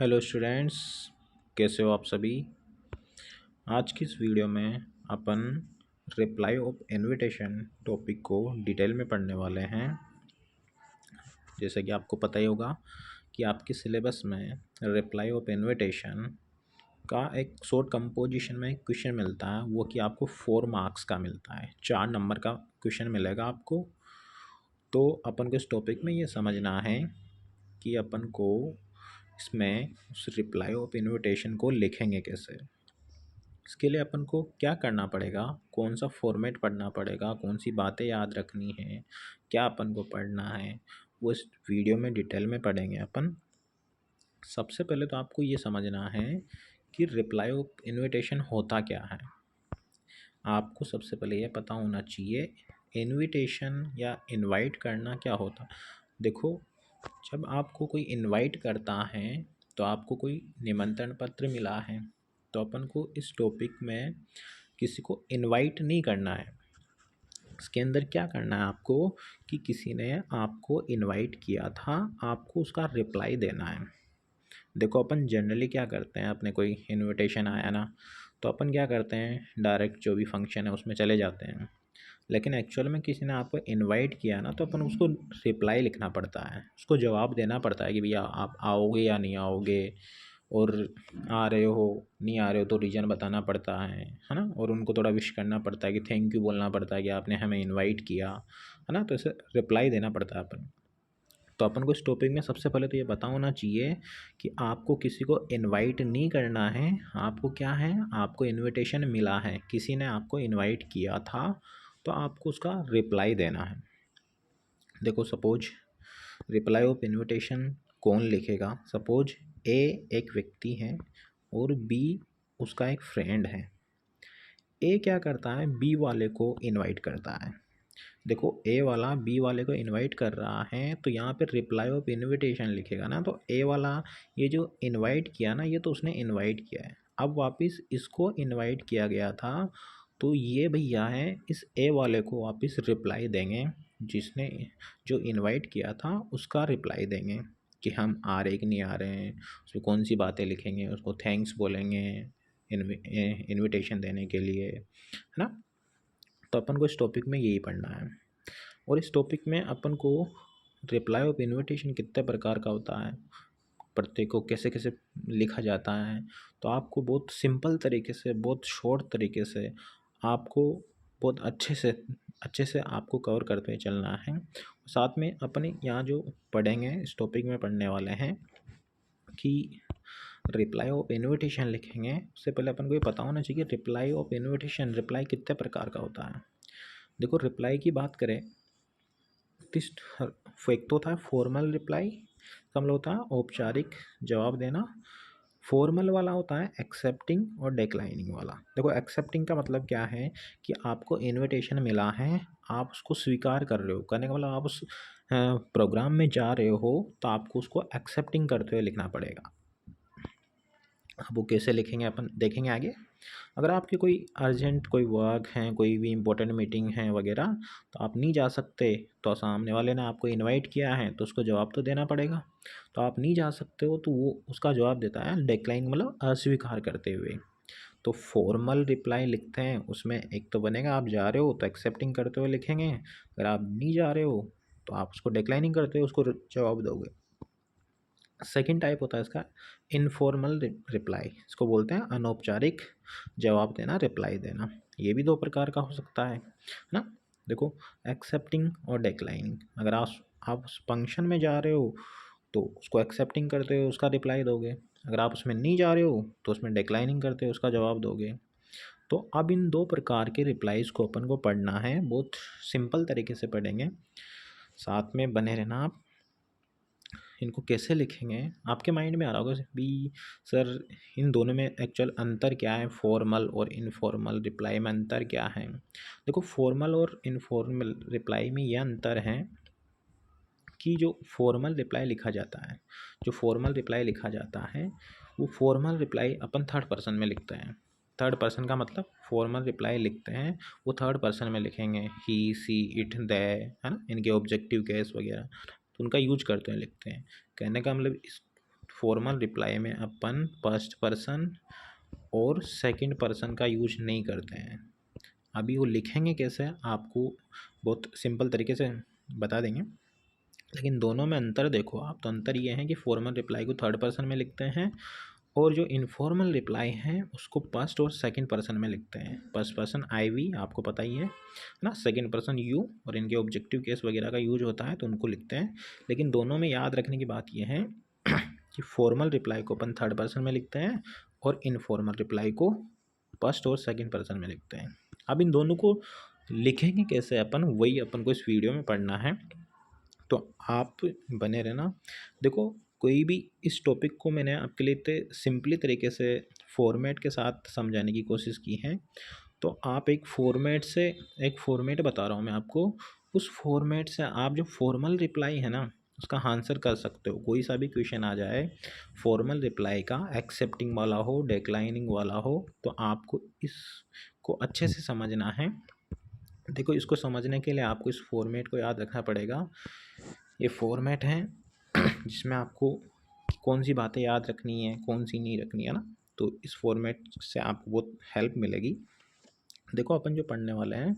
Hello students, कैसे हो आप सभी। आज की इस वीडियो में अपन रिप्लाई ऑफ इनविटेशन टॉपिक को डिटेल में पढ़ने वाले हैं। जैसे कि आपको पता ही होगा कि आपके सिलेबस में रिप्लाई ऑफ इनविटेशन का एक शॉर्ट कंपोजिशन में क्वेश्चन मिलता है, वो कि आपको 4 मार्क्स का मिलता है, 4 नंबर का क्वेश्चन मिलेगा आपको। तो अपन को इस टॉपिक में ये समझना है कि अपन को इसमें उस रिप्लाई ऑफ इनविटेशन को लिखेंगे कैसे। इसके लिए अपन को क्या करना पड़ेगा, कौन सा फॉर्मेट पढ़ना पड़ेगा, कौन सी बातें याद रखनी है, क्या अपन को पढ़ना है, वो इस वीडियो में डिटेल में पढ़ेंगे अपन। सबसे पहले तो आपको ये समझना है कि रिप्लाई ऑफ इनविटेशन होता क्या है। आपको सबसे पहले ये पता होना चाहिए इनविटेशन या इनवाइट करना क्या होता। देखो, जब आपको कोई इनवाइट करता है तो आपको कोई निमंत्रण पत्र मिला है, तो अपन को इस टॉपिक में किसी को इनवाइट नहीं करना है। इसके अंदर क्या करना है आपको कि किसी ने आपको इनवाइट किया था, आपको उसका रिप्लाई देना है। देखो, अपन जनरली क्या करते हैं, अपने कोई इनविटेशन आया ना, तो अपन क्या करते हैं, डायरेक्ट जो भी फंक्शन है उसमें चले जाते हैं। लेकिन एक्चुअल में किसी ने आपको इनवाइट किया ना, तो अपन उसको रिप्लाई लिखना पड़ता है, उसको जवाब देना पड़ता है कि भैया आप आओगे या नहीं आओगे, और आ रहे हो नहीं आ रहे हो तो रीज़न बताना पड़ता है ना। और उनको थोड़ा विश करना पड़ता है कि थैंक यू बोलना पड़ता है कि आपने हमें इनवाइट किया, है ना। तो इसे रिप्लाई देना पड़ता है अपन। तो अपन को इस टॉपिक में सबसे पहले तो ये पता होना चाहिए कि आपको किसी को इनवाइट नहीं करना है। आपको क्या है, आपको इनविटेशन मिला है, किसी ने आपको इनवाइट किया था, तो आपको उसका रिप्लाई देना है। देखो, सपोज रिप्लाई ऑफ इनविटेशन कौन लिखेगा। सपोज ए एक व्यक्ति है और बी उसका एक फ्रेंड है। ए क्या करता है, बी वाले को इनवाइट करता है। देखो, ए वाला बी वाले को इनवाइट कर रहा है, तो यहाँ पे रिप्लाई ऑफ इनविटेशन लिखेगा ना। तो ए वाला ये जो इनवाइट किया ना, ये तो उसने इनवाइट किया है, अब वापस इसको इनवाइट किया गया था, तो ये भैया है इस ए वाले को वापस रिप्लाई देंगे, जिसने जो इनवाइट किया था उसका रिप्लाई देंगे कि हम आ रहे कि नहीं आ रहे हैं, उसमें कौन सी बातें लिखेंगे, उसको थैंक्स बोलेंगे इनविटेशन देने के लिए, है ना। तो अपन को इस टॉपिक में यही पढ़ना है। और इस टॉपिक में अपन को रिप्लाई ऑफ इनविटेशन कितने प्रकार का होता है, प्रत्येक को कैसे कैसे लिखा जाता है, तो आपको बहुत सिंपल तरीके से, बहुत शॉर्ट तरीके से, आपको बहुत अच्छे से आपको कवर करते हुए चलना है। साथ में अपने यहाँ जो पढ़ेंगे, इस टॉपिक में पढ़ने वाले हैं कि रिप्लाई ऑफ इनविटेशन लिखेंगे। उससे पहले अपन को ये पता होना चाहिए कि रिप्लाई ऑफ इनविटेशन, रिप्लाई कितने प्रकार का होता है। देखो, रिप्लाई की बात करें तो एक तो था फॉर्मल रिप्लाई, का मतलब होता है औपचारिक जवाब देना। फॉर्मल वाला होता है एक्सेप्टिंग और डिक्लाइनिंग वाला। देखो, एक्सेप्टिंग का मतलब क्या है कि आपको इनविटेशन मिला है, आप उसको स्वीकार कर रहे हो, करने का मतलब आप उस प्रोग्राम में जा रहे हो, तो आपको उसको एक्सेप्टिंग करते हुए लिखना पड़ेगा। अब वो कैसे लिखेंगे अपन देखेंगे आगे। अगर आपके कोई अर्जेंट कोई वर्क है, कोई भी इम्पोर्टेंट मीटिंग है वगैरह, तो आप नहीं जा सकते, तो सामने वाले ने आपको इनवाइट किया है तो उसको जवाब तो देना पड़ेगा। तो आप नहीं जा सकते हो, तो वो उसका जवाब देता है डिक्लाइन, मतलब अस्वीकार करते हुए। तो फॉर्मल रिप्लाई लिखते हैं, उसमें एक तो बनेगा आप जा रहे हो तो एक्सेप्टिंग करते हुए लिखेंगे, अगर आप नहीं जा रहे हो तो आप उसको डिक्लाइनिंग करते हुए उसको जवाब दोगे। सेकंड टाइप होता है इसका इनफॉर्मल रिप्लाई, इसको बोलते हैं अनौपचारिक जवाब देना, रिप्लाई देना। ये भी दो प्रकार का हो सकता है ना। देखो, एक्सेप्टिंग और डिक्लाइनिंग। अगर आप उस फंक्शन में जा रहे हो तो उसको एक्सेप्टिंग करते हो उसका रिप्लाई दोगे, अगर आप उसमें नहीं जा रहे हो तो उसमें डिक्लाइनिंग करते हो उसका जवाब दोगे। तो अब इन दो प्रकार के रिप्लाईज को अपन को पढ़ना है, बहुत सिंपल तरीके से पढ़ेंगे, साथ में बने रहना आप। इनको कैसे लिखेंगे आपके माइंड में आ रहा होगा भी, सर इन दोनों में एक्चुअल अंतर क्या है, फॉर्मल और इनफॉर्मल रिप्लाई में अंतर क्या है। देखो, फॉर्मल और इनफॉर्मल रिप्लाई में यह अंतर है कि जो फॉर्मल रिप्लाई लिखा जाता है, जो फॉर्मल रिप्लाई लिखा जाता है, वो फॉर्मल रिप्लाई अपन थर्ड पर्सन में लिखते हैं। थर्ड पर्सन का मतलब फॉर्मल रिप्लाई लिखते हैं वो थर्ड पर्सन में लिखेंगे, ही सी इट दे, है ना, इनके ऑब्जेक्टिव केस वगैरह, तो उनका यूज करते हैं, लिखते हैं। कहने का मतलब इस फॉर्मल रिप्लाई में अपन फर्स्ट पर्सन और सेकंड पर्सन का यूज नहीं करते हैं। अभी वो लिखेंगे कैसे आपको बहुत सिंपल तरीके से बता देंगे, लेकिन दोनों में अंतर देखो आप। तो अंतर ये है कि फॉर्मल रिप्लाई को थर्ड पर्सन में लिखते हैं और जो इनफॉर्मल रिप्लाई है उसको फर्स्ट और सेकंड पर्सन में लिखते हैं। फर्स्ट पर्सन आई वी आपको पता ही है ना, सेकंड पर्सन यू, और इनके ऑब्जेक्टिव केस वगैरह का यूज होता है तो उनको लिखते हैं। लेकिन दोनों में याद रखने की बात यह है कि फॉर्मल रिप्लाई को अपन थर्ड पर्सन में लिखते हैं और इनफॉर्मल रिप्लाई को फर्स्ट और सेकंड पर्सन में लिखते हैं। अब इन दोनों को लिखेंगे कैसे अपन, वही अपन को इस वीडियो में पढ़ना है, तो आप बने रहना। देखो कोई भी इस टॉपिक को मैंने आपके लिए इतने सिंपली तरीके से फॉर्मेट के साथ समझाने की कोशिश की है, तो आप एक फॉर्मेट बता रहा हूँ मैं आपको, उस फॉर्मेट से आप जो फॉर्मल रिप्लाई है ना उसका आंसर कर सकते हो। कोई सा भी क्वेश्चन आ जाए फॉर्मल रिप्लाई का, एक्सेप्टिंग वाला हो, डिक्लाइनिंग वाला हो, तो आपको इसको अच्छे से समझना है। देखो इसको समझने के लिए आपको इस फॉर्मेट को याद रखना पड़ेगा। ये फॉर्मेट है जिसमें आपको कौन सी बातें याद रखनी है, कौन सी नहीं रखनी है ना, तो इस फॉर्मेट से आपको बहुत हेल्प मिलेगी। देखो अपन जो पढ़ने वाले हैं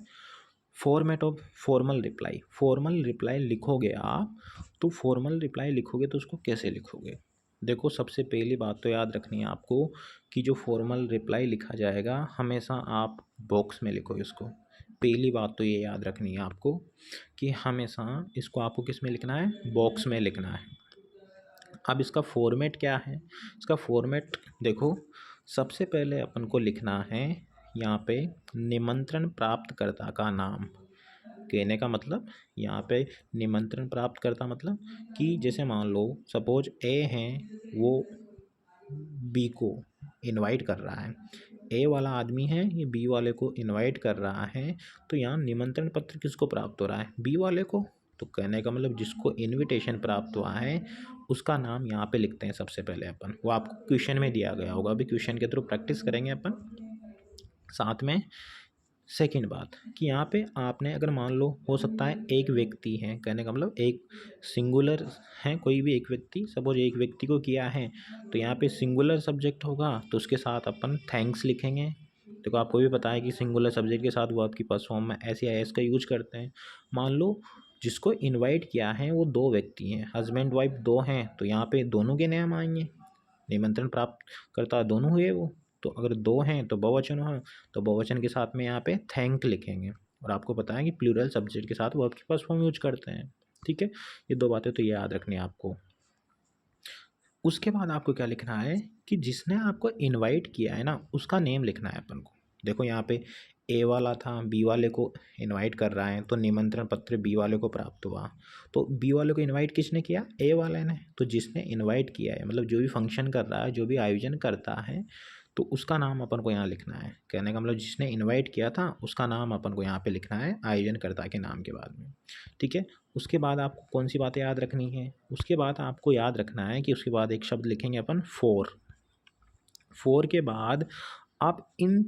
format of formal reply. Formal reply लिखोगे आप, तो फॉर्मल रिप्लाई लिखोगे तो उसको कैसे लिखोगे। देखो सबसे पहली बात तो याद रखनी है आपको कि जो फॉर्मल रिप्लाई लिखा जाएगा हमेशा आप बॉक्स में लिखो इसको। पहली बात तो ये याद रखनी है आपको कि हमेशा इसको आपको किस में लिखना है, बॉक्स में लिखना है। अब इसका फॉर्मेट क्या है, इसका फॉर्मेट देखो, सबसे पहले अपन को लिखना है यहाँ पे निमंत्रण प्राप्तकर्ता का नाम। कहने का मतलब यहाँ पे निमंत्रण प्राप्तकर्ता मतलब कि जैसे मान लो सपोज ए हैं, वो बी को इनवाइट कर रहा है, ए वाला आदमी है ये बी वाले को इनवाइट कर रहा है, तो यहाँ निमंत्रण पत्र किसको प्राप्त हो रहा है, बी वाले को। तो कहने का मतलब जिसको इनविटेशन प्राप्त हुआ है उसका नाम यहाँ पे लिखते हैं सबसे पहले अपन। वो आपको क्वेश्चन में दिया गया होगा, अभी क्वेश्चन के थ्रू प्रैक्टिस करेंगे अपन साथ में। सेकंड बात कि यहाँ पे आपने अगर मान लो हो सकता है एक व्यक्ति है, कहने का मतलब एक सिंगुलर है, कोई भी एक व्यक्ति, सपोज एक व्यक्ति को किया है, तो यहाँ पे सिंगुलर सब्जेक्ट होगा तो उसके साथ अपन थैंक्स लिखेंगे। देखो आपको भी पता है कि सिंगुलर सब्जेक्ट के साथ वो आपकी फर्स्ट फॉर्म में एस या एस का यूज करते हैं। मान लो जिसको इन्वाइट किया है वो दो व्यक्ति हैं, हस्बैंड वाइफ दो हैं, तो यहाँ पे दोनों के नाम आएंगे, निमंत्रण प्राप्त करता दोनों हुए वो। तो अगर दो हैं तो बहुवचन हो, तो बहुवचन के साथ में यहाँ पे थैंक लिखेंगे। और आपको पता है कि प्लूरल सब्जेक्ट के साथ वर्ब के फर्स्ट फॉर्म यूज करते हैं। ठीक है, ये दो बातें तो याद रखनी है आपको। उसके बाद आपको क्या लिखना है कि जिसने आपको इनवाइट किया है ना उसका नेम लिखना है अपन को। देखो यहाँ पे ए वाला था, बी वाले को इनवाइट कर रहा है, तो निमंत्रण पत्र बी वाले को प्राप्त हुआ। तो बी वाले को इनवाइट किसने किया, ए वाले ने। तो जिसने इनवाइट किया है मतलब जो भी फंक्शन कर रहा है, जो भी आयोजन करता है, तो उसका नाम अपन को यहाँ लिखना है। कहने का मतलब जिसने इनवाइट किया था उसका नाम अपन को यहाँ पे लिखना है आयोजनकर्ता के नाम के बाद में। ठीक है, उसके बाद आपको कौन सी बातें याद रखनी है, उसके बाद आपको याद रखना है कि उसके बाद एक शब्द लिखेंगे अपन फॉर। फॉर के बाद आप इन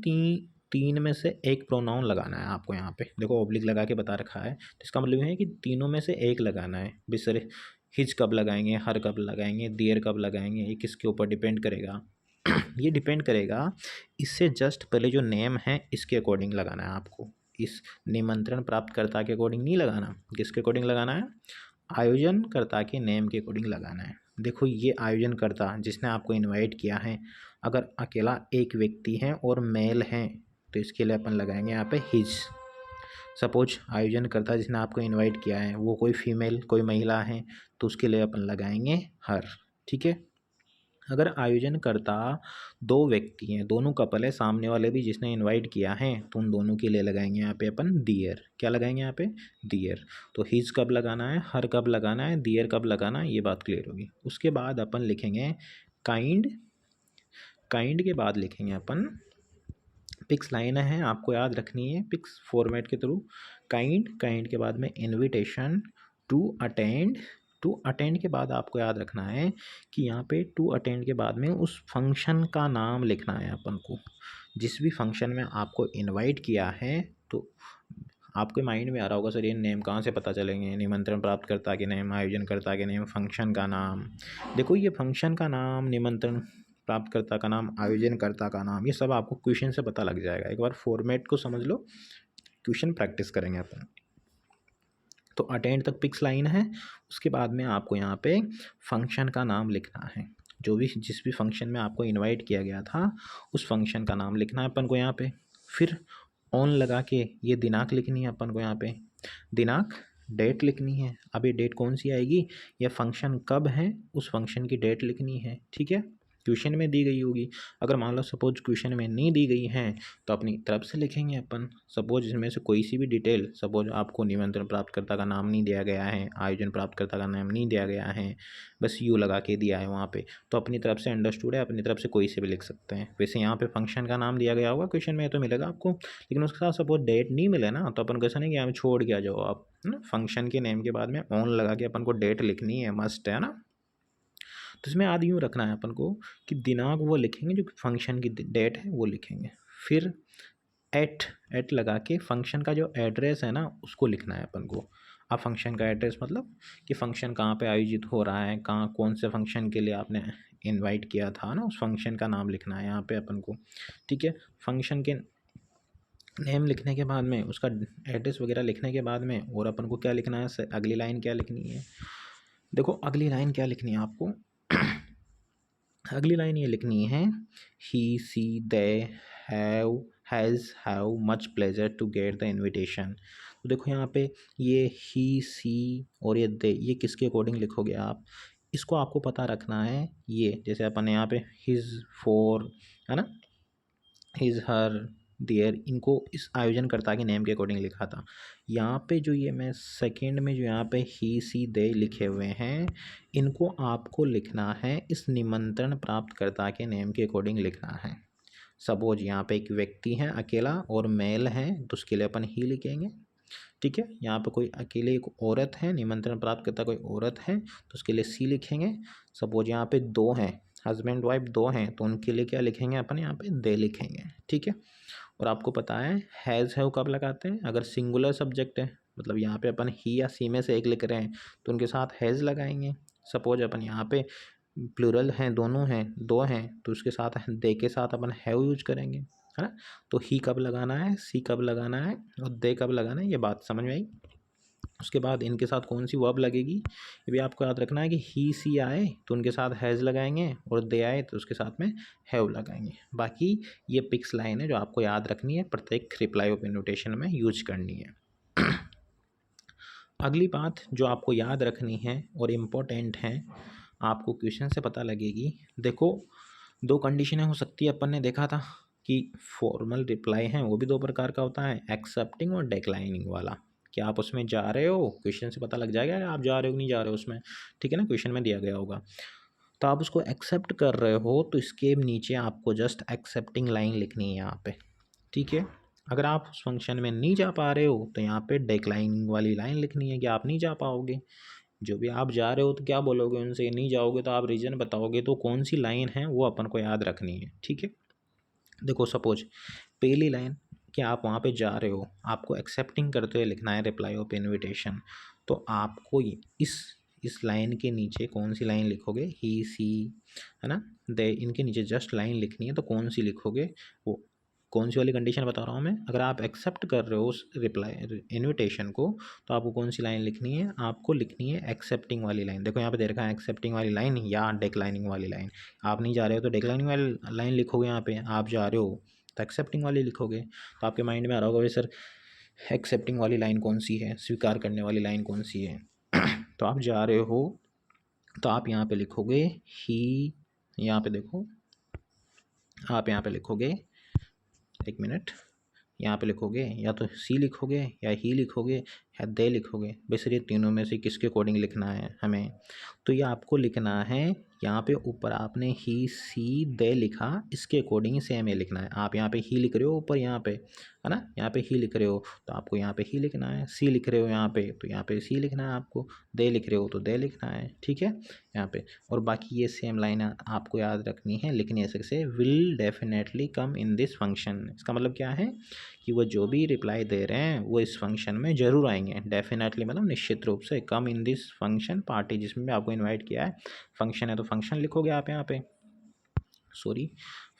तीन में से एक प्रोनाउन लगाना है आपको। यहाँ पे देखो ऑब्लिक लगा के बता रखा है, तो इसका मतलब है कि तीनों में से एक लगाना है। बिसरे हिज कब लगाएंगे, हर कब लगाएंगे, देर कब लगाएंगे, ये किसके ऊपर डिपेंड करेगा ये डिपेंड करेगा इससे जस्ट पहले जो नेम है इसके अकॉर्डिंग लगाना है आपको। इस निमंत्रण प्राप्तकर्ता के अकॉर्डिंग नहीं लगाना, किसके अकॉर्डिंग लगाना है, आयोजनकर्ता के नेम के अकॉर्डिंग लगाना है। देखो ये आयोजनकर्ता जिसने आपको इनवाइट किया है, अगर अकेला एक व्यक्ति है और मेल है तो इसके लिए अपन लगाएंगे यहाँ पे हिज। सपोज आयोजनकर्ता जिसने आपको इनवाइट किया है वो कोई फीमेल, कोई महिला है, तो उसके लिए अपन लगाएंगे हर। ठीक है, अगर आयोजनकर्ता दो व्यक्ति हैं, दोनों कपल है, सामने वाले भी जिसने इनवाइट किया है, तो उन दोनों के लिए लगाएंगे यहाँ पे अपन दियर। क्या लगाएंगे यहाँ पे, दियर। तो हिज कब लगाना है, हर कब लगाना है, दियर कब लगाना है, ये बात क्लियर होगी। उसके बाद अपन लिखेंगे काइंड। काइंड के बाद लिखेंगे अपन पिक्स। लाइन है आपको याद रखनी है पिक्स फॉर्मेट के थ्रू। काइंड के बाद में invitation to attend. To attend के बाद आपको याद रखना है कि यहाँ पे टू अटेंड के बाद में उस फंक्शन का नाम लिखना है अपन को। जिस भी फंक्शन में आपको इनवाइट किया है तो आपके माइंड में आ रहा होगा सर ये नेम कहाँ से पता चलेंगे, निमंत्रण प्राप्तकर्ता के नेम, आयोजनकर्ता के नेम, फंक्शन का नाम। देखो ये फंक्शन का नाम, निमंत्रण प्राप्तकर्ता का नाम, आयोजनकर्ता का नाम, ये सब आपको क्वेश्चन से पता लग जाएगा। एक बार फॉर्मेट को समझ लो, क्वेश्चन प्रैक्टिस करेंगे अपन। तो अटेंड तक पिक्स लाइन है, उसके बाद में आपको यहाँ पे फंक्शन का नाम लिखना है। जो भी जिस भी फंक्शन में आपको इनवाइट किया गया था उस फंक्शन का नाम लिखना है अपन को यहाँ पे। फिर ऑन लगा के ये दिनांक लिखनी है अपन को यहाँ पे, दिनांक, डेट लिखनी है। अब ये डेट कौन सी आएगी, यह फंक्शन कब है उस फंक्शन की डेट लिखनी है, ठीक है। क्वेश्चन में दी गई होगी, अगर मान लो सपोज क्वेश्चन में नहीं दी गई है तो अपनी तरफ से लिखेंगे अपन। सपोज इसमें से कोई सी भी डिटेल, सपोज आपको निमंत्रण प्राप्तकर्ता का नाम नहीं दिया गया है, आयोजन प्राप्तकर्ता का नाम नहीं दिया गया है, बस यू लगा के दिया है वहाँ पे, तो अपनी तरफ से अंडरस्टूड है, अपनी तरफ से कोई से भी लिख सकते हैं। वैसे यहाँ पे फंक्शन का नाम दिया गया होगा क्वेश्चन में तो मिलेगा आपको, लेकिन उसके साथ सपोज डेट नहीं मिले ना तो अपन कैसा नहीं कि यहाँ छोड़ के आ जाओ आप, है ना। फंक्शन के नेम के बाद में ऑन लगा के अपन को डेट लिखनी है, मस्ट है ना। तो इसमें आदि यूँ रखना है अपन को कि दिनांक वो लिखेंगे जो फंक्शन की डेट है वो लिखेंगे। फिर एट लगा के फंक्शन का जो एड्रेस है ना उसको लिखना है अपन को। अब फंक्शन का एड्रेस मतलब कि फंक्शन कहाँ पे आयोजित हो रहा है, कहाँ कौन से फंक्शन के लिए आपने इनवाइट किया था ना, उस फंक्शन का नाम लिखना है यहाँ पे अपन को, ठीक है। फंक्शन के नेम लिखने के बाद में उसका एड्रेस वगैरह लिखने के बाद में और अपन को क्या लिखना है, अगली लाइन क्या लिखनी है। देखो अगली लाइन क्या लिखनी है आपको अगली लाइन ये लिखनी है, he see they have much pleasure to get the invitation. तो देखो यहाँ पे ये ही सी और ये दे, ये किसके अकॉर्डिंग लिखोगे आप, इसको आपको पता रखना है। ये जैसे अपन यहाँ पे हिज, फोर, है ना, हिज, हर, देयर, इनको इस आयोजनकर्ता के नेम के अकॉर्डिंग लिखा था। यहाँ पे जो ये मैं सेकंड में जो यहाँ पे ही सी दे लिखे हुए हैं, इनको आपको लिखना है इस निमंत्रण प्राप्तकर्ता के नेम के अकॉर्डिंग लिखना है। सपोज यहाँ पे एक व्यक्ति है अकेला और मेल है तो उसके लिए अपन ही लिखेंगे, ठीक है। यहाँ पे कोई अकेले एक औरत है, निमंत्रण प्राप्तकर्ता कोई औरत है तो उसके लिए सी लिखेंगे। सपोज यहाँ पे दो हैं, हस्बैंड वाइफ दो हैं तो उनके लिए क्या लिखेंगे अपन, यहाँ पे दे लिखेंगे, ठीक है। और आपको पता है हैव कब लगाते हैं, अगर सिंगुलर सब्जेक्ट है, मतलब यहाँ पे अपन ही या सी में से एक लिख रहे हैं तो उनके साथ हैज़ लगाएंगे। सपोज अपन यहाँ पे प्लूरल हैं, दोनों हैं, दो हैं तो उसके साथ दे के साथ अपन हैव यूज करेंगे, है ना। तो ही कब लगाना है, सी कब लगाना है और दे कब लगाना है, ये बात समझ में आई। उसके बाद इनके साथ कौन सी वर्ब लगेगी ये भी आपको याद रखना है कि ही सी आए तो उनके साथ हैज़ लगाएंगे और दे आए तो उसके साथ में हैव लगाएंगे। बाकी ये पिक्स लाइन है जो आपको याद रखनी है, प्रत्येक रिप्लाई ऑफ इन्विटेशन में यूज करनी है। अगली बात जो आपको याद रखनी है और इम्पोर्टेंट है, आपको क्वेश्चन से पता लगेगी। देखो दो कंडीशनें हो सकती है, अपन ने देखा था कि फॉर्मल रिप्लाई है वो भी दो प्रकार का होता है, एक्सेप्टिंग और डिक्लाइनिंग वाला। क्या आप उसमें जा रहे हो, क्वेश्चन से पता लग जाएगा आप जा रहे हो नहीं जा रहे हो उसमें, ठीक है ना, क्वेश्चन में दिया गया होगा। तो आप उसको एक्सेप्ट कर रहे हो तो इसके नीचे आपको जस्ट एक्सेप्टिंग लाइन लिखनी है यहाँ पे, ठीक है। अगर आप उस फंक्शन में नहीं जा पा रहे हो तो यहाँ पे डिक्लाइनिंग वाली लाइन लिखनी है कि आप नहीं जा पाओगे। जो भी आप जा रहे हो तो क्या बोलोगे उनसे, नहीं जाओगे तो आप रीज़न बताओगे, तो कौन सी लाइन है वो अपन को याद रखनी है, ठीक है। देखो सपोज पहली लाइन कि आप वहाँ पे जा रहे हो, आपको एक्सेप्टिंग करते हुए लिखना है रिप्लाई ऑफ इन्विटेशन, तो आपको इस लाइन के नीचे कौन सी लाइन लिखोगे, ही सी, है ना, दे, इनके नीचे जस्ट लाइन लिखनी है। तो कौन सी लिखोगे, वो कौन सी वाली कंडीशन बता रहा हूँ मैं, अगर आप एक्सेप्ट कर रहे हो उस रिप्लाई इन्विटेशन को तो आपको कौन सी लाइन लिखनी है, आपको लिखनी है एक्सेप्टिंग वाली लाइन। देखो यहाँ पे दे रखा है एक्सेप्टिंग वाली लाइन या डिक्लाइनिंग वाली लाइन। आप नहीं जा रहे हो तो डिक्लाइनिंग वाली लाइन लिखोगे, यहाँ पे आप जा रहे हो तो एक्सेप्टिंग वाली लिखोगे। तो आपके माइंड में आ रहा होगा भाई सर एक्सेप्टिंग वाली लाइन कौन सी है, स्वीकार करने वाली लाइन कौन सी है। तो आप जा रहे हो तो आप यहाँ पे लिखोगे ही, यहाँ पे देखो आप यहाँ पे लिखोगे, एक मिनट, यहाँ पे लिखोगे या तो सी लिखोगे या ही लिखोगे या दे लिखोगे, बस ये तीनों में से किसके अकॉर्डिंग लिखना है हमें। तो ये आपको लिखना है यहाँ पे ऊपर आपने ही सी दे लिखा, इसके अकॉर्डिंग सेम ये लिखना है। आप यहाँ पे ही लिख रहे हो ऊपर, यहाँ पे है ना, यहाँ पे ही लिख रहे हो तो आपको यहाँ पे ही लिखना है। सी लिख रहे हो यहाँ पे तो यहाँ पे सी लिखना है आपको। दे लिख रहे हो तो दे लिखना है, ठीक है यहाँ पे। और बाकी ये सेम लाइन आपको याद रखनी है, लिखनी है ऐसे will definitely come in this function. इसका मतलब क्या है कि वो जो भी रिप्लाई दे रहे हैं वो इस फंक्शन में ज़रूर आएंगे। डेफिनेटली मतलब निश्चित रूप से, कम इन दिस फंक्शन पार्टी, जिसमें भी आपको इन्वाइट किया है। फंक्शन है तो फंक्शन लिखोगे आप यहाँ पे, सॉरी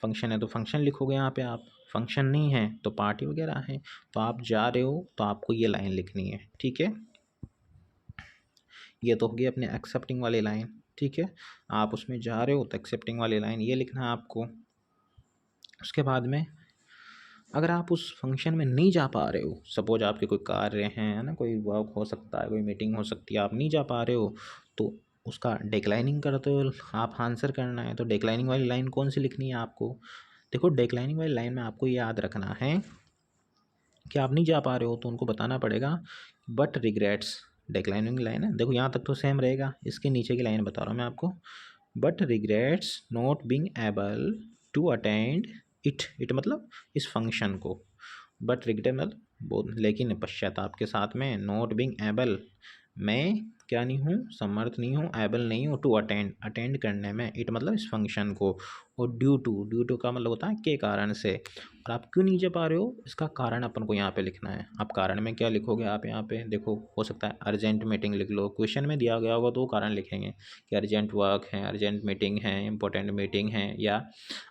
फंक्शन है तो फंक्शन लिखोगे यहाँ पे आप, फंक्शन नहीं है तो पार्टी वगैरह है। तो आप जा रहे हो तो आपको ये लाइन लिखनी है, ठीक है। ये तो होगी अपने एक्सेप्टिंग वाली लाइन, ठीक है। आप उसमें जा रहे हो तो एक्सेप्टिंग वाली लाइन ये लिखना है आपको। उसके बाद में अगर आप उस फंक्शन में नहीं जा पा रहे हो, सपोज आपके कोई कार्य हैं, है ना, कोई वर्क हो सकता है, कोई मीटिंग हो सकती है, आप नहीं जा पा रहे हो, तो उसका डिक्लाइनिंग करते हो आप आंसर करना है। तो डिक्लाइनिंग वाली लाइन कौन सी लिखनी है आपको? देखो डिक्लाइनिंग वाली लाइन में आपको ये याद रखना है कि आप नहीं जा पा रहे हो तो उनको बताना पड़ेगा बट रिग्रेट्स। डिक्लाइनिंग लाइन है, देखो यहाँ तक तो सेम रहेगा, इसके नीचे की लाइन बता रहा हूँ मैं आपको। But regrets not being able to attend it मतलब इस फंक्शन को। बट रिग्रेट मतलब लेकिन पश्चाताप के साथ में, नॉट बीइंग एबल मैं क्या नहीं हूँ, समर्थ नहीं हूँ, एबल नहीं हूँ, टू अटेंड अटेंड करने में, इट मतलब इस फंक्शन को। और ड्यू टू का मतलब होता है के कारण से। और आप क्यों नहीं जा पा रहे हो, इसका कारण अपन को यहाँ पे लिखना है। आप कारण में क्या लिखोगे, आप यहाँ पे देखो, हो सकता है अर्जेंट मीटिंग लिख लो, क्वेश्चन में दिया गया होगा तो वो कारण लिखेंगे कि अर्जेंट वर्क है, अर्जेंट मीटिंग है, इंपॉर्टेंट मीटिंग है, या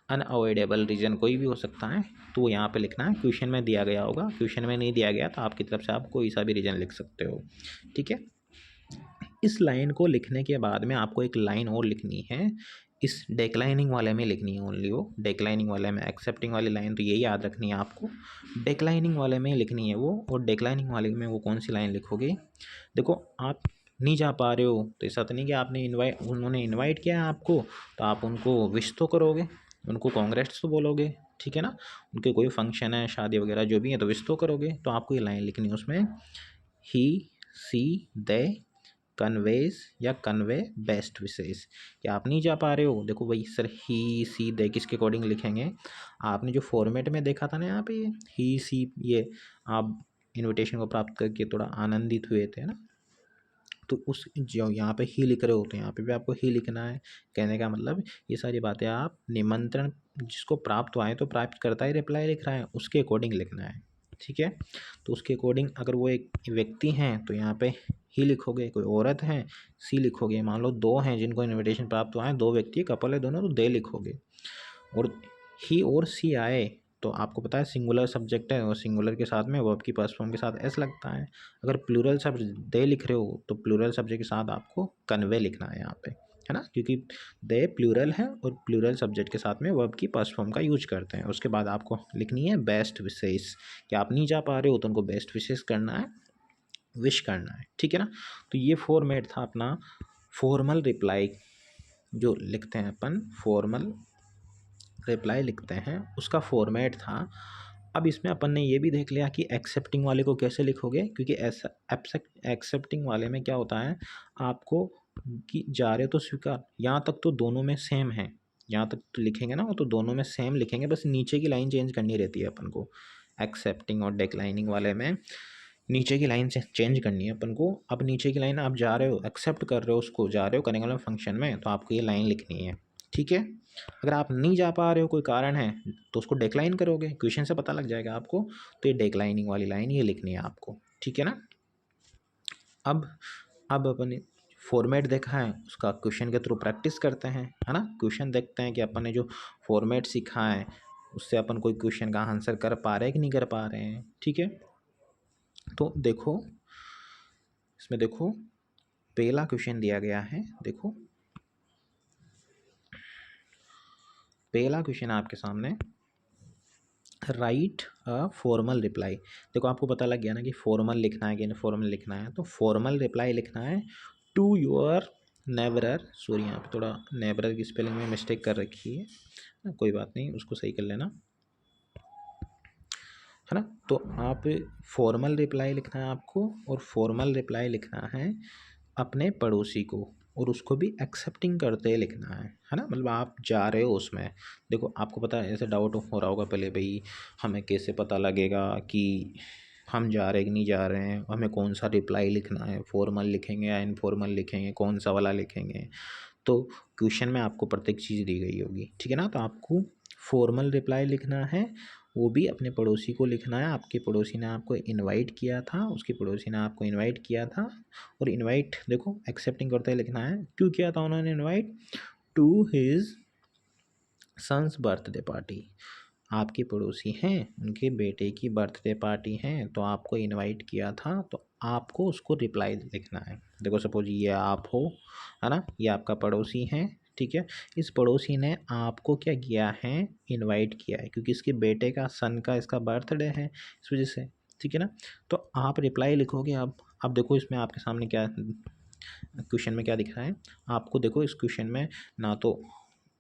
अनअवॉइडेबल रीज़न कोई भी हो सकता है, तो वो यहाँ पे लिखना है। क्वेश्चन में दिया गया होगा, क्वेश्चन में नहीं दिया गया तो आपकी तरफ से आप कोई सा भी रीज़न लिख सकते हो, ठीक है। इस लाइन को लिखने के बाद में आपको एक लाइन और लिखनी है, इस डेक्लाइनिंग वाले में लिखनी है ओनली, वो डेक्लाइनिंग वाले में। एक्सेप्टिंग वाली लाइन तो यही याद रखनी है आपको, डेक्लाइनिंग वाले में लिखनी है वो। और डेक्लाइनिंग वाले में वो कौन सी लाइन लिखोगे, देखो आप नहीं जा पा रहे हो तो ऐसा तो नहीं कि आपने उन्होंने इन्वाइट किया है आपको तो आप उनको विश तो करोगे, उनको कॉन्ग्रेट्स तो बोलोगे, ठीक है ना। उनके कोई फंक्शन है, शादी वगैरह जो भी है तो विश तो करोगे। तो आपको ये लाइन लिखनी है उसमें, ही सी दे कन्वेज या कन्वे बेस्ट विशेष। कि आप नहीं जा पा रहे हो, देखो भाई सर ही सी दे किसके अकॉर्डिंग लिखेंगे, आपने जो फॉर्मेट में देखा था ना यहाँ पे ही सी, ये आप इनविटेशन को प्राप्त करके थोड़ा आनंदित हुए थे ना, तो उस जो यहाँ पे ही लिख रहे हो तो यहाँ पे भी आपको ही लिखना है। कहने का मतलब ये सारी बातें आप निमंत्रण जिसको प्राप्त हुआ है तो प्राप्त करता ही रिप्लाई लिख रहा है, उसके अकॉर्डिंग लिखना है, ठीक है। तो उसके अकॉर्डिंग अगर वो एक व्यक्ति हैं तो यहाँ पे ही लिखोगे, कोई औरत है सी लिखोगे, मान लो दो हैं जिनको इनविटेशन प्राप्त हुआ है, दो व्यक्ति कपल है दोनों, तो दे लिखोगे। और ही और सी आए तो आपको पता है सिंगुलर सब्जेक्ट है और सिंगुलर के साथ में वर्ब की फर्स्ट फॉर्म के साथ एस लगता है। अगर प्लूरल सब्जेक्ट दे लिख रहे हो तो प्लूरल सब्जेक्ट के साथ आपको कन्वे लिखना है यहाँ पे, है ना, क्योंकि दे प्लूरल है और प्लूरल सब्जेक्ट के साथ में वर्ब की फर्स्ट फॉर्म का यूज करते हैं। उसके बाद आपको लिखनी है बेस्ट विशेष, कि आप नहीं जा पा रहे हो तो उनको बेस्ट विशेष करना है, विश करना है, ठीक है ना। तो ये फॉर्मेट था अपना फॉर्मल रिप्लाई, जो लिखते हैं अपन फॉर्मल रिप्लाई लिखते हैं उसका फॉर्मेट था। अब इसमें अपन ने ये भी देख लिया कि एक्सेप्टिंग वाले को कैसे लिखोगे, क्योंकि ऐसा एक्सेप्टिंग वाले में क्या होता है, आपको कि जा रहे हो तो स्वीकार, यहाँ तक तो दोनों में सेम है, यहाँ तक तो लिखेंगे ना वो तो दोनों में सेम लिखेंगे, बस नीचे की लाइन चेंज करनी रहती है अपन को। एक्सेप्टिंग और डिक्लाइनिंग वाले में नीचे की लाइन से चेंज करनी है अपन को। अब नीचे की लाइन आप जा रहे हो, एक्सेप्ट कर रहे हो उसको, जा रहे हो करने वाले फंक्शन में, तो आपको ये लाइन लिखनी है, ठीक है। अगर आप नहीं जा पा रहे हो, कोई कारण है, तो उसको डेक्लाइन करोगे, क्वेश्चन से पता लग जाएगा आपको। तो ये डेक्लाइनिंग वाली लाइन ये लिखनी है आपको, ठीक है ना। अब अपन फॉर्मेट देखा है उसका क्वेश्चन के थ्रू प्रैक्टिस करते हैं, है ना। क्वेश्चन देखते हैं कि अपन ने जो फॉर्मेट सीखा है उससे अपन कोई क्वेश्चन का आंसर कर पा रहे हैं कि नहीं कर पा रहे हैं, ठीक है। तो देखो इसमें देखो पहला क्वेश्चन दिया गया है, देखो पहला क्वेश्चन आपके सामने, राइट अ फॉर्मल रिप्लाई। देखो आपको पता लग गया ना कि फॉर्मल लिखना है कि इनफॉर्मल लिखना है। तो फॉर्मल रिप्लाई लिखना है टू योर नेबरर, सॉरी यहाँ पे थोड़ा नेबरर की स्पेलिंग में मिस्टेक कर रखी है, कोई बात नहीं उसको सही कर लेना, है ना। तो आप फॉर्मल रिप्लाई लिखना है आपको, और फॉर्मल रिप्लाई लिखना है अपने पड़ोसी को, और उसको भी एक्सेप्टिंग करते लिखना है ना। मतलब आप जा रहे हो उसमें, देखो आपको पता है ऐसे डाउट हो रहा होगा पहले, भाई हमें कैसे पता लगेगा कि हम जा रहे हैं कि नहीं जा रहे हैं, हमें कौन सा रिप्लाई लिखना है, फॉर्मल लिखेंगे या इनफॉर्मल लिखेंगे, कौन सा वाला लिखेंगे। तो क्वेश्चन में आपको प्रत्येक चीज़ दी गई होगी, ठीक है ना। तो आपको फॉर्मल रिप्लाई लिखना है, वो भी अपने पड़ोसी को लिखना है। आपके पड़ोसी ने आपको इनवाइट किया था, उसके पड़ोसी ने आपको इनवाइट किया था, और इनवाइट देखो एक्सेप्टिंग करते हुए लिखना है। क्यों किया था उन्होंने invite? To his son's birthday party. आपके पड़ोसी हैं, उनके बेटे की बर्थडे पार्टी है, तो आपको इनवाइट किया था, तो आपको उसको रिप्लाई लिखना है। देखो सपोज ये आप हो, है ना, ये आपका पड़ोसी है, ठीक है। इस पड़ोसी ने आपको क्या किया है? इनवाइट किया है, क्योंकि इसके बेटे का, सन का, इसका बर्थडे है, इस वजह से, ठीक है ना। तो आप रिप्लाई लिखोगे। अब देखो इसमें आपके सामने क्या क्वेश्चन में क्या दिख रहा है आपको। देखो इस क्वेश्चन में ना तो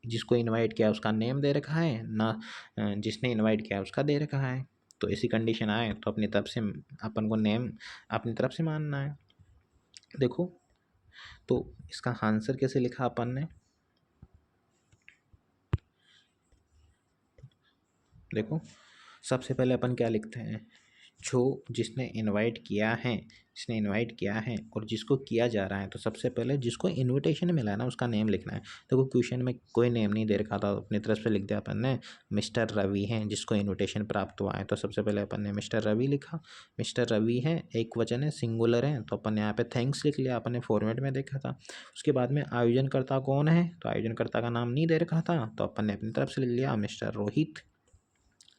जिसको इनवाइट किया उसका नेम दे रखा है, ना जिसने इनवाइट किया उसका दे रखा है। तो ऐसी कंडीशन आए तो अपनी तरफ से अपन को नेम अपनी तरफ से मानना है। देखो तो इसका आंसर कैसे लिखा अपन ने, देखो सबसे पहले अपन क्या लिखते हैं, जो जिसने इनवाइट किया है, जिसने इनवाइट किया है और जिसको किया जा रहा है, तो सबसे पहले जिसको इनविटेशन मिला है ना उसका नेम लिखना है। देखो क्वेश्चन में कोई नेम नहीं दे रखा था, अपनी तरफ से लिख दिया अपन ने, मिस्टर रवि हैं जिसको इनविटेशन प्राप्त हुआ है, तो सबसे पहले अपन ने मिस्टर रवि लिखा। मिस्टर रवि है, एक वचन है, सिंगुलर है, तो अपन ने यहाँ पे थैंक्स लिख लिया, अपन ने फॉर्मेट में देखा था। उसके बाद में आयोजनकर्ता कौन है, तो आयोजनकर्ता का नाम नहीं दे रखा था, तो अपन ने अपनी तरफ से लिख लिया मिस्टर रोहित,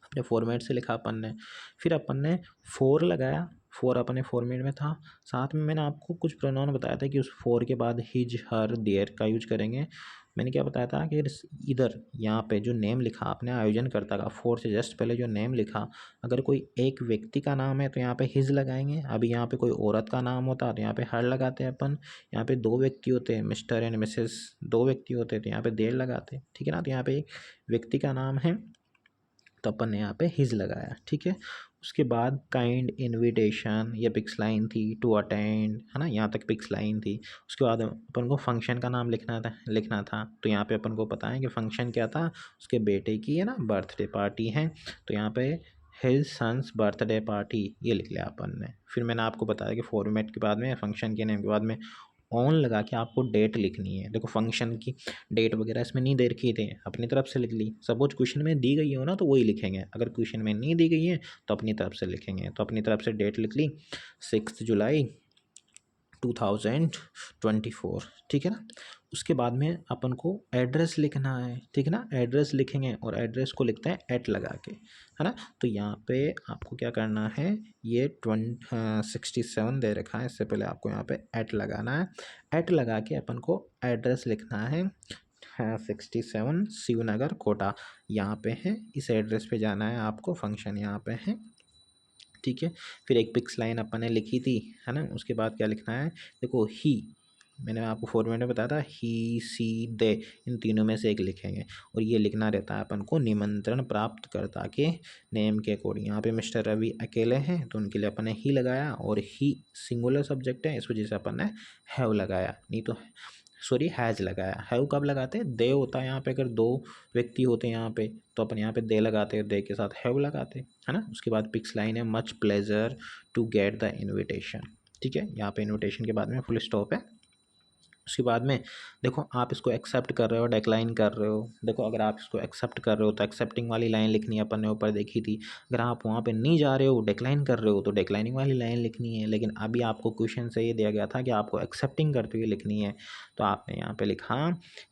अपने फॉर्मेट से लिखा अपन ने। फिर अपन ने फोर लगाया, फोर अपने फॉर्मेट में था। साथ में मैंने आपको कुछ प्रोनाउन बताया था कि उस फोर के बाद हिज, हर, देयर का यूज करेंगे। मैंने क्या बताया था कि इधर यहाँ पे जो नेम लिखा आपने आयोजनकर्ता का, फोर से जस्ट पहले जो नेम लिखा, अगर कोई एक व्यक्ति का नाम है तो यहाँ पे हिज लगाएंगे। अभी यहाँ पे कोई औरत का नाम होता तो यहाँ पे हर लगाते हैं अपन। यहाँ पे दो व्यक्ति होते हैं, मिस्टर एंड मिसेस, दो व्यक्ति होते हैं, तो यहाँ पे देर लगाते हैं, ठीक है ना। तो यहाँ पे एक व्यक्ति का नाम है, तो अपन ने यहाँ पे हिज लगाया, ठीक है। उसके बाद काइंड इनविटेशन, ये पिक्स लाइन थी, टू अटेंड, है ना, यहाँ तक पिक्स लाइन थी। उसके बाद अपन को फंक्शन का नाम लिखना था। तो यहाँ पे अपन को पता है कि फंक्शन क्या था, उसके बेटे की, है ना, बर्थडे पार्टी है, तो यहाँ पे हिज सन्स बर्थडे पार्टी ये लिख लिया अपन ने। फिर मैंने आपको बताया कि फॉर्मेट के बाद में, फंक्शन के नेम के बाद में ऑन लगा के आपको डेट लिखनी है। देखो फंक्शन की डेट वगैरह इसमें नहीं दे रखी थी, अपनी तरफ से लिख ली। सपोज क्वेश्चन में दी गई हो ना तो वही लिखेंगे, अगर क्वेश्चन में नहीं दी गई है तो अपनी तरफ से लिखेंगे। तो अपनी तरफ से डेट लिख ली 6 जुलाई 2024, ठीक है ना। उसके बाद में अपन को एड्रेस लिखना है, ठीक है ना। एड्रेस लिखेंगे और एड्रेस को लिखते हैं एट लगा के, है ना। तो यहाँ पे आपको क्या करना है, ये 67 दे रखा है, इससे पहले आपको यहाँ पे एट लगाना है। एट लगा के अपन को एड्रेस लिखना है, 67 शिवनगर कोटा, यहाँ पे है, इस एड्रेस पे जाना है आपको, फंक्शन यहाँ पे है, ठीक है। फिर एक पिक्स लाइन अपन ने लिखी थी, है ना। उसके बाद क्या लिखना है, देखो ही, मैंने आपको फॉर्मेट में बताया था, ही, सी, दे, इन तीनों में से एक लिखेंगे। और ये लिखना रहता है अपन को निमंत्रण प्राप्तकर्ता के नेम के अकॉर्डिंग। यहाँ पे मिस्टर रवि अकेले हैं तो उनके लिए अपन ने ही लगाया, और ही सिंगुलर सब्जेक्ट है, इस वजह से अपन ने हैव लगाया, नहीं तो सॉरी हैज़ लगाया। हैव कब लगाते हैं, दे होता है यहाँ पे, अगर दो व्यक्ति होते हैं यहाँ पे तो अपन यहाँ पे दे लगाते हैं, दे के साथ हैव लगाते हैं, है ना। उसके बाद पिक्स लाइन है, much pleasure to get the invitation, ठीक है। यहाँ पे इनविटेशन के बाद में फुल स्टॉप है। उसके बाद में देखो आप इसको एक्सेप्ट कर रहे हो, डिक्लाइन कर रहे हो। देखो अगर आप इसको एक्सेप्ट कर रहे हो तो एक्सेप्टिंग वाली लाइन लिखनी है, अपन ने ऊपर देखी थी। अगर आप वहाँ पे नहीं जा रहे हो, डिक्लाइन कर रहे हो, तो डिक्लाइनिंग वाली लाइन लिखनी है। लेकिन अभी आपको क्वेश्चन से ये दिया गया था कि आपको एक्सेप्टिंग करते हुए लिखनी है, तो आपने यहाँ पे लिखा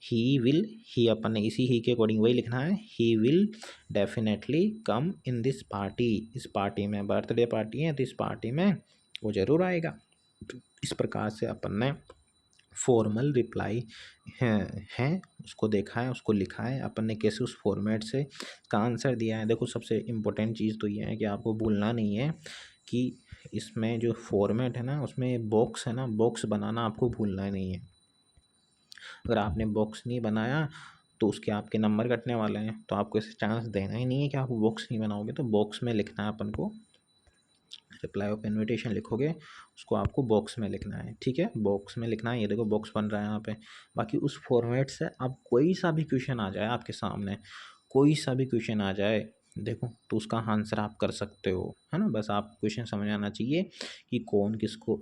ही विल, ही अपन ने इसी ही के अकॉर्डिंग वही लिखना है, he will definitely come in this party, इस पार्टी में, बर्थडे पार्टी है तो इस पार्टी में वो ज़रूर आएगा। इस प्रकार से अपन ने फॉर्मल रिप्लाई है उसको देखा है, उसको लिखा है अपन ने, कैसे उस फॉर्मेट से का आंसर दिया है। देखो सबसे इम्पोर्टेंट चीज़ तो ये है कि आपको भूलना नहीं है कि इसमें जो फॉर्मेट है ना, उसमें बॉक्स है ना, बॉक्स बनाना आपको भूलना नहीं है। अगर आपने बॉक्स नहीं बनाया तो उसके आपके नंबर कटने वाले हैं, तो आपको इसे चांस देना ही नहीं है कि आप बॉक्स नहीं बनाओगे। तो बॉक्स में लिखना है अपन को, रिप्लाई ऑफ इन्विटेशन लिखोगे उसको आपको बॉक्स में लिखना है, ठीक है, बॉक्स में लिखना है। ये देखो बॉक्स बन रहा है यहाँ पे। बाकी उस फॉर्मेट से अब कोई सा भी क्वेश्चन आ जाए आपके सामने, कोई सा भी क्वेश्चन आ जाए देखो, तो उसका आंसर आप कर सकते हो, है ना। बस आप क्वेश्चन समझ आना चाहिए कि कौन किसको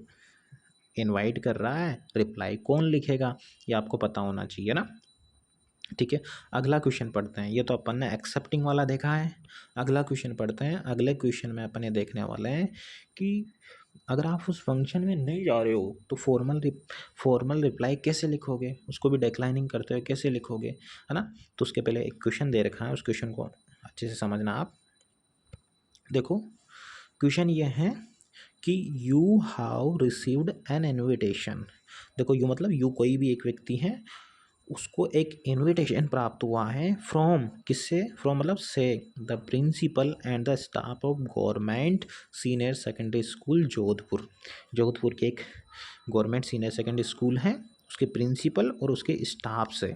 इनवाइट कर रहा है, रिप्लाई कौन लिखेगा, ये आपको पता होना चाहिए ना, ठीक है। अगला क्वेश्चन पढ़ते हैं। ये तो अपन ने एक्सेप्टिंग वाला देखा है। अगला क्वेश्चन पढ़ते हैं। अगले क्वेश्चन में अपन ये देखने वाले हैं कि अगर आप उस फंक्शन में नहीं जा रहे हो तो फॉर्मल रिप्लाई कैसे लिखोगे, उसको भी डिक्लाइनिंग करते हुए कैसे लिखोगे, है ना। तो उसके पहले एक क्वेश्चन दे रखा है, उस क्वेश्चन को अच्छे से समझना आप। देखो क्वेश्चन ये है कि you have received an invitation. देखो यू मतलब यू कोई भी एक व्यक्ति है, उसको एक इनविटेशन प्राप्त हुआ है फ्रॉम, किससे, फ्रॉम मतलब से, the principal and the staff of government senior secondary school Jodhpur. Jodhpur के एक गवर्नमेंट सीनियर सेकेंडरी स्कूल है, उसके प्रिंसिपल और उसके स्टाफ से,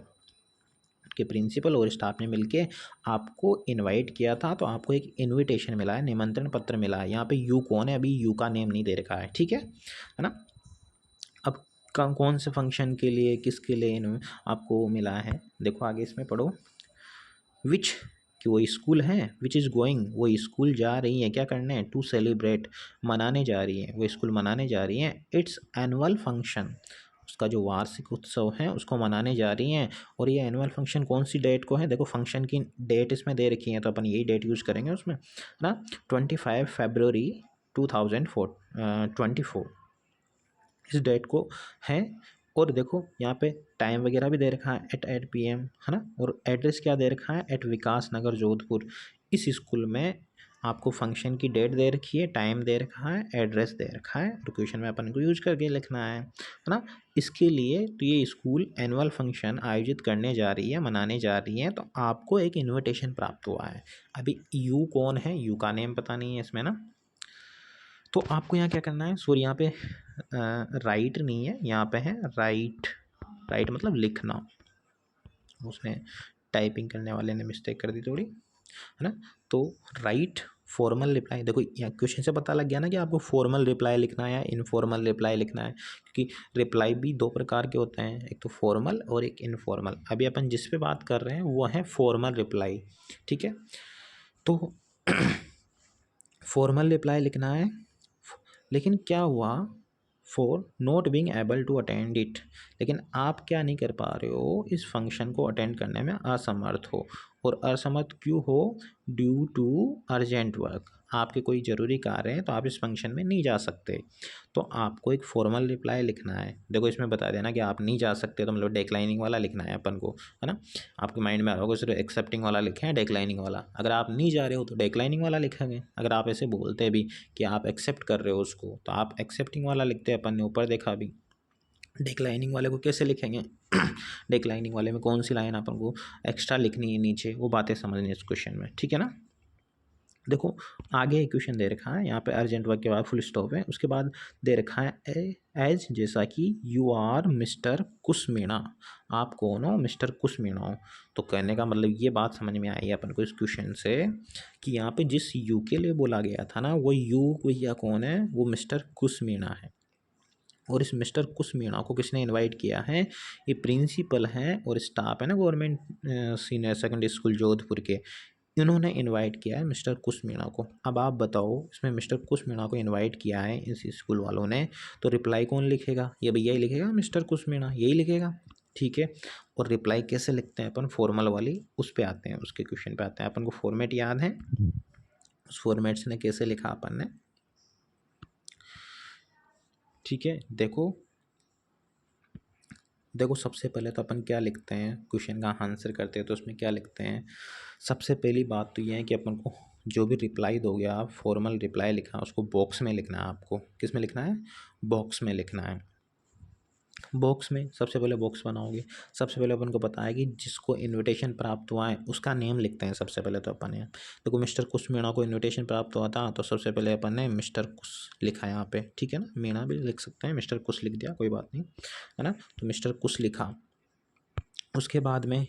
उसके प्रिंसिपल और स्टाफ ने मिलके आपको इनवाइट किया था, तो आपको एक इनविटेशन मिला है, निमंत्रण पत्र मिला है। यहाँ पे यू कौन है, अभी यू का नेम नहीं दे रखा है, ठीक है ना। अब कौन से फंक्शन के लिए, किसके लिए आपको मिला है, देखो आगे इसमें पढ़ो। विच, कि वो स्कूल है, विच इज़ गोइंग, वो स्कूल जा रही है क्या करने, टू सेलिब्रेट, मनाने जा रही है, वो स्कूल मनाने जा रही है इट्स एनुअल फंक्शन, उसका जो वार्षिक उत्सव है उसको मनाने जा रही हैं। और ये एनुअल फंक्शन कौन सी डेट को है, देखो फंक्शन की डेट इसमें दे रखी है, तो अपन यही डेट यूज़ करेंगे उसमें, है ना। 25 फरवरी 2024 इस डेट को है। और देखो यहाँ पे टाइम वगैरह भी दे रखा है एट PM, है ना। और एड्रेस क्या दे रखा है, एट विकास नगर जोधपुर। इस स्कूल में आपको फंक्शन की डेट दे रखी है, टाइम दे रखा है, एड्रेस दे रखा है, और क्वेश्चन में अपन को यूज करके लिखना है ना। इसके लिए तो ये स्कूल एनुअल फंक्शन आयोजित करने जा रही है, मनाने जा रही है, तो आपको एक इन्विटेशन प्राप्त हुआ है। अभी यू कौन है, यू का नेम पता नहीं है इसमें ना, तो आपको यहाँ क्या करना है, सॉरी यहाँ पे राइट नहीं है, यहाँ पे है राइट। राइट मतलब लिखना, उसने टाइपिंग करने वाले ने मिस्टेक कर दी थोड़ी, है ना। तो राइट फॉर्मल रिप्लाई, देखो यहाँ क्वेश्चन से पता लग गया ना कि आपको फॉर्मल रिप्लाई लिखना है या इनफॉर्मल रिप्लाई लिखना है, क्योंकि रिप्लाई भी दो प्रकार के होते हैं, एक तो फॉर्मल और एक इनफॉर्मल। अभी अपन जिस पे बात कर रहे हैं वो है फॉर्मल रिप्लाई, ठीक है। तो फॉर्मल रिप्लाई लिखना है, लेकिन क्या हुआ, for not being able to attend it, लेकिन आप क्या नहीं कर पा रहे हो, इस फंक्शन को अटेंड करने में असमर्थ हो। और असमर्थ क्यों हो, ड्यू टू अर्जेंट वर्क, आपके कोई ज़रूरी कार्य है तो आप इस फंक्शन में नहीं जा सकते। तो आपको एक फॉर्मल रिप्लाई लिखना है। देखो इसमें बता देना कि आप नहीं जा सकते, तो मतलब डिक्लाइनिंग वाला लिखना है अपन को, है ना। आपके माइंड में आ रहा होगा सिर्फ एक्सेप्टिंग वाला लिखे हैं, डिक्लाइनिंग वाला। अगर आप नहीं जा रहे हो तो डिक्लाइनिंग वाला लिखेंगे। अगर आप ऐसे बोलते भी कि आप एक्सेप्ट कर रहे हो उसको, तो आप एक्सेप्टिंग वाला लिखते हैं, अपन ने ऊपर देखा भी। डिक्लाइनिंग वाले को कैसे लिखेंगे डिक्लाइनिंग वाले में कौन सी लाइन अपन को एक्स्ट्रा लिखनी है नीचे, वो बातें समझनी है इस क्वेश्चन में, ठीक है ना। देखो आगे एक क्वेश्चन दे रखा है, यहाँ पे अर्जेंट वर्क के बाद फुल स्टॉप है, उसके बाद दे रखा है एज, जैसा कि यू आर मिस्टर कुसमीणा, आप कौन हो, मिस्टर कुसमीणा हो। तो कहने का मतलब ये बात समझ में आई है अपन को इस क्वेश्चन से कि यहाँ पे जिस यू के लिए बोला गया था ना, वो यू भैया कौन है, वो मिस्टर कुसमीणा है। और इस मिस्टर कुसमीणा को किसने इनवाइट किया है, ये प्रिंसिपल हैं और स्टाफ है ना government senior secondary school Jodhpur के, इन्होंने इनवाइट किया है मिस्टर कुसमीणा को। अब आप बताओ, इसमें मिस्टर कुसमीणा को इनवाइट किया है इस स्कूल वालों ने, तो रिप्लाई कौन लिखेगा, ये भैया ही लिखेगा, मिस्टर कुसमीणा यही लिखेगा, ठीक है। और रिप्लाई कैसे लिखते हैं अपन, फॉर्मल वाली, उस पे आते हैं, उसके क्वेश्चन पे आते हैं। अपन को फॉर्मेट याद है, उस फॉर्मेट से ने कैसे लिखा अपन ने, ठीक है। देखो सबसे पहले तो अपन क्या लिखते हैं, क्वेश्चन का आंसर करते हैं तो उसमें क्या लिखते हैं। सबसे पहली बात तो ये है कि अपन को जो भी रिप्लाई दोगे आप, फॉर्मल रिप्लाई लिखना है उसको बॉक्स में लिखना है। आपको किस में लिखना है, बॉक्स में लिखना है। बॉक्स में सबसे पहले बॉक्स बनाओगे, सबसे पहले अपन को पता है कि जिसको इनविटेशन प्राप्त हुआ है उसका नेम लिखते हैं सबसे पहले। तो अपन यहाँ देखो मिस्टर कुश मीणा को इनविटेशन प्राप्त हुआ था, तो सबसे पहले अपन ने मिस्टर कुश लिखा है यहाँ पे, ठीक है ना। मीणा भी लिख सकते हैं, मिस्टर कुश लिख दिया, कोई बात नहीं, है ना। तो मिस्टर कुश लिखा, उसके बाद में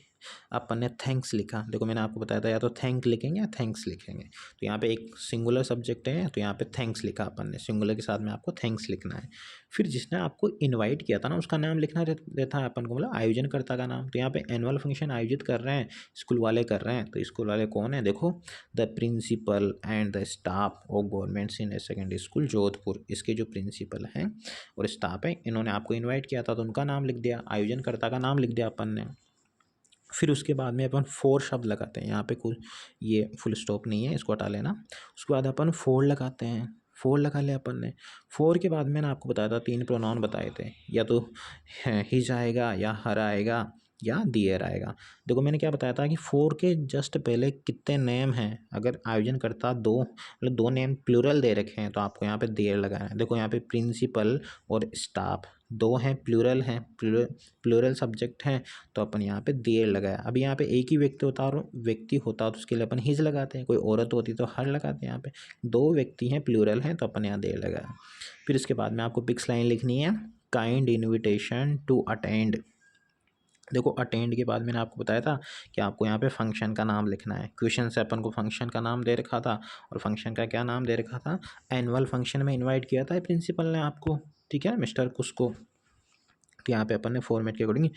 अपन ने थैंक्स लिखा। देखो मैंने आपको बताया था या तो थैंक लिखेंगे या थैंक्स लिखेंगे। तो यहाँ पे एक सिंगुलर सब्जेक्ट है तो यहाँ पे थैंक्स लिखा अपन ने, सिंगुलर के साथ में आपको थैंक्स लिखना है। फिर जिसने आपको इनवाइट किया था ना उसका नाम लिखना रहता है अपन को, मतलब आयोजनकर्ता का नाम। तो यहाँ पे एनुअल फंक्शन आयोजित कर रहे हैं, स्कूल वाले कर रहे हैं। तो स्कूल वाले कौन है, देखो the principal and the staff of government senior secondary school Jodhpur. इसके जो प्रिंसिपल हैं और स्टाफ है इन्होंने आपको इन्वाइट किया था तो उनका नाम लिख दिया, आयोजनकर्ता का नाम लिख दिया अपन ने। फिर उसके बाद में अपन फोर शब्द लगाते हैं। यहाँ पे कुछ ये फुल स्टॉप नहीं है, इसको हटा लेना। उसके बाद अपन फोर लगाते हैं, फोर लगा लिया अपन ने। फोर के बाद मैंने आपको बताया था 3 प्रोनाउन बताए थे, या तो हिज आएगा या हर आएगा या दियर आएगा। देखो मैंने क्या बताया था कि फोर के जस्ट पहले कितने नेम हैं, अगर आयोजन करता दो मतलब दो नेम प्लूरल दे रखे हैं तो आपको यहाँ पे देयर लगाना है। देखो यहाँ पे प्रिंसिपल और स्टाफ दो हैं, प्लूरल हैं, प्लूरल सब्जेक्ट हैं, तो अपन यहाँ पे देयर लगाया। अभी यहाँ पे एक ही व्यक्ति होता तो उसके लिए अपन हिज लगाते हैं, कोई औरत होती तो हर लगाते हैं। यहाँ पे दो व्यक्ति हैं, प्लूरल हैं, तो अपन यहाँ देयर लगाया। फिर इसके बाद में आपको पिक्स लाइन लिखनी है, काइंड इन्विटेशन टू अटेंड। देखो अटेंड के बाद मैंने आपको बताया था कि आपको यहाँ पे फंक्शन का नाम लिखना है। क्वेश्चन से अपन को फंक्शन का नाम दे रखा था, और फंक्शन का क्या नाम दे रखा था, एनुअल फंक्शन में इनवाइट किया था प्रिंसिपल ने आपको, ठीक है, मिस्टर कुछ को। तो यहाँ पे अपन ने फॉर्मेट के अकॉर्डिंग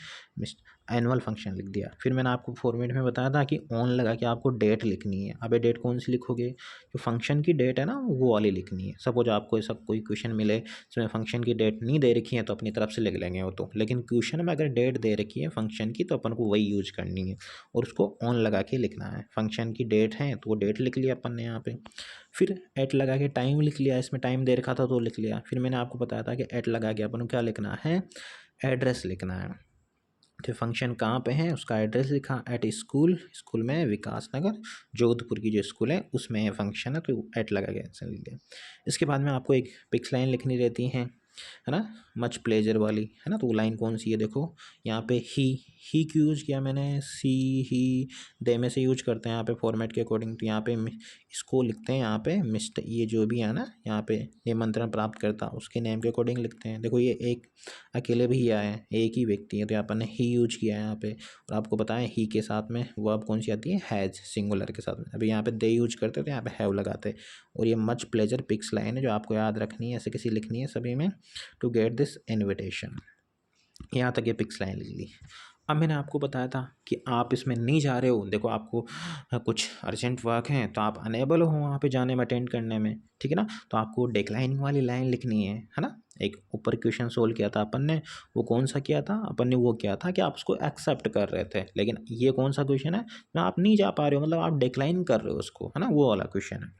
एनुअल फंक्शन लिख दिया। फिर मैंने आपको फॉर्मेट में बताया था कि ऑन लगा के आपको डेट लिखनी है। अब ये डेट कौन सी लिखोगे, जो फंक्शन की डेट है ना वो वाली लिखनी है। सपोज आपको ऐसा कोई क्वेश्चन मिले जिसमें फंक्शन की डेट नहीं दे रखी है तो अपनी तरफ से लिख लेंगे वो तो, लेकिन क्वेश्चन में अगर डेट दे रखी है फंक्शन की तो अपन को वही यूज करनी है और उसको ऑन लगा के लिखना है। फंक्शन की डेट है तो वो डेट लिख लिया अपन ने यहाँ पे। फिर एट लगा के टाइम लिख लिया, इसमें टाइम दे रखा था तो लिख लिया। फिर मैंने आपको बताया था कि एट लगा के अपन को क्या लिखना है, एड्रेस लिखना है। तो फंक्शन कहाँ पे है उसका एड्रेस लिखा, एट स्कूल, स्कूल में विकास नगर जोधपुर की जो स्कूल है उसमें फंक्शन है तो एट लगा के आंसर लिख दिया। इसके बाद में आपको एक पिक्स लाइन लिखनी रहती है ना, मच प्लेजर वाली, है ना। तो वो लाइन कौन सी है, देखो यहाँ पे ही क्यों यूज किया मैंने, सी ही दे में से यूज करते हैं यहाँ पे फॉर्मेट के अकॉर्डिंग। तो यहाँ पे इसको लिखते हैं यहाँ पे मिस्टर, ये जो भी है ना यहाँ पे निमंत्रण प्राप्त करता उसके नेम के अकॉर्डिंग लिखते हैं। देखो ये एक अकेले भी आए हैं, एक ही व्यक्ति है तो यहाँ पर ने ही यूज किया है यहाँ पे। और आपको बताएं ही के साथ में वर्ब कौन सी आती है, हैज, सिंगुलर के साथ में। अभी यहाँ पे दे यूज करते तो यहाँ पे हैव लगाते। और ये मच प्लेजर पिक्स लाइन है जो आपको याद रखनी है, ऐसे किसी लिखनी है सभी में, टू गेट दिस इन्विटेशन। यहाँ तक ये पिक्स लाइन लिख ली। अब मैंने आपको बताया था कि आप इसमें नहीं जा रहे हो, देखो आपको कुछ अर्जेंट वर्क है तो आप अनेबल हो वहाँ पे जाने में, अटेंड करने में, ठीक है ना। तो आपको डिक्लाइनिंग वाली लाइन लिखनी है ना। एक ऊपर क्वेश्चन सोल्व किया था अपन ने, वो कौन सा किया था अपन ने, वो किया था कि आप उसको एक्सेप्ट कर रहे थे, लेकिन ये कौन सा क्वेश्चन है ना, आप नहीं जा पा रहे हो, मतलब आप डिक्लाइन कर रहे हो उसको, है ना, वो वाला क्वेश्चन है।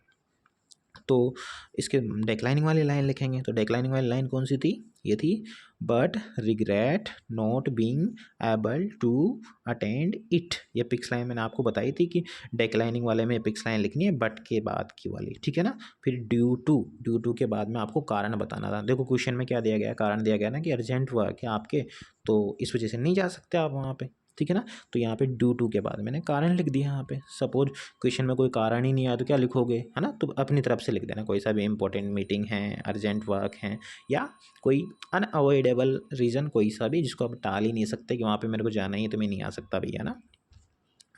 तो इसके डिक्लाइनिंग वाली लाइन लिखेंगे। तो डिक्लाइनिंग वाली लाइन कौन सी थी, ये थी, but regret not being able to attend it. ये पिक्स लाइन मैंने आपको बताई थी कि डिक्लाइनिंग वाले में पिक्स लाइन लिखनी है बट के बाद की वाली, ठीक है ना। फिर ड्यू टू के बाद में आपको कारण बताना था। देखो क्वेश्चन में क्या दिया गया, कारण दिया गया ना कि अर्जेंट वर्क है आपके, तो इस वजह से नहीं जा सकते आप वहाँ पे, ठीक है ना। तो यहाँ पे ड्यू टू के बाद मैंने कारण लिख दिया। यहाँ पे सपोज क्वेश्चन में कोई कारण ही नहीं आया तो क्या लिखोगे, है ना, तो अपनी तरफ से लिख देना, कोई सा भी इंपॉर्टेंट मीटिंग है, अर्जेंट वर्क है, या कोई अनअवॉइडेबल रीज़न कोई सा भी जिसको आप टाल ही नहीं सकते कि वहाँ पे मेरे को जाना ही है तो मैं नहीं आ सकता भैया ना।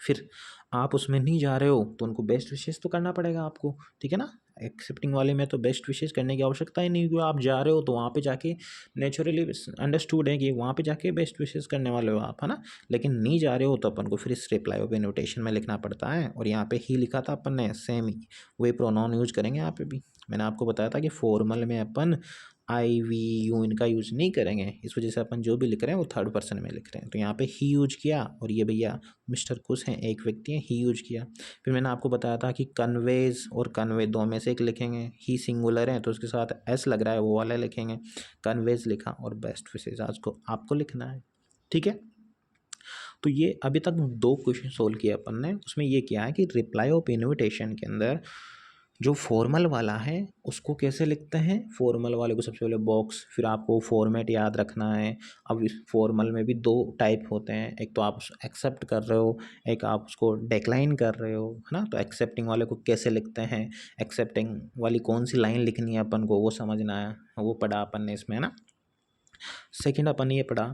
फिर आप उसमें नहीं जा रहे हो तो उनको बेस्ट विशेष तो करना पड़ेगा आपको, ठीक है ना। एक्सेप्टिंग वाले में तो बेस्ट विशेष करने की आवश्यकता ही नहीं, क्योंकि आप जा रहे हो तो वहाँ पे जाके नेचुरली अंडरस्टूड है कि वहाँ पे जाके बेस्ट विशेष करने वाले हो आप, है ना। लेकिन नहीं जा रहे हो तो अपन को फिर इस रिप्लाई ऑफ इन्विटेशन में लिखना पड़ता है। और यहाँ पे ही लिखा था अपन ने, सेम ही वही प्रोनाउन यूज करेंगे यहाँ पे भी। मैंने आपको बताया था कि फॉर्मल में अपन आई वी यू इनका यूज़ नहीं करेंगे, इस वजह से अपन जो भी लिख रहे हैं वो थर्ड पर्सन में लिख रहे हैं। तो यहाँ पे ही यूज किया, और ये भैया मिस्टर कुछ हैं, एक व्यक्ति है, ही यूज किया। फिर मैंने आपको बताया था कि कन्वेज और कन्वे दो में से एक लिखेंगे। ही सिंगुलर है तो उसके साथ एस लग रहा है, वो वाला लिखेंगे। कन्वेज लिखा और बेस्ट विशेष आज को आपको लिखना है, ठीक है। तो ये अभी तक 2 क्वेश्चन सोल्व किए अपन ने। उसमें ये किया है कि रिप्लाई ऑफ इन्विटेशन के अंदर जो फॉर्मल वाला है उसको कैसे लिखते हैं। फॉर्मल वाले को सबसे पहले बॉक्स, फिर आपको फॉर्मेट याद रखना है। अब इस फॉर्मल में भी 2 टाइप होते हैं, एक तो आप एक्सेप्ट कर रहे हो, एक आप उसको डिक्लाइन कर रहे हो, है ना। तो एक्सेप्टिंग वाले को कैसे लिखते हैं, एक्सेप्टिंग वाली कौन सी लाइन लिखनी है अपन को वो समझना है, वो पढ़ा अपन ने इसमें, है ना। सेकंड अपन ने ये पढ़ा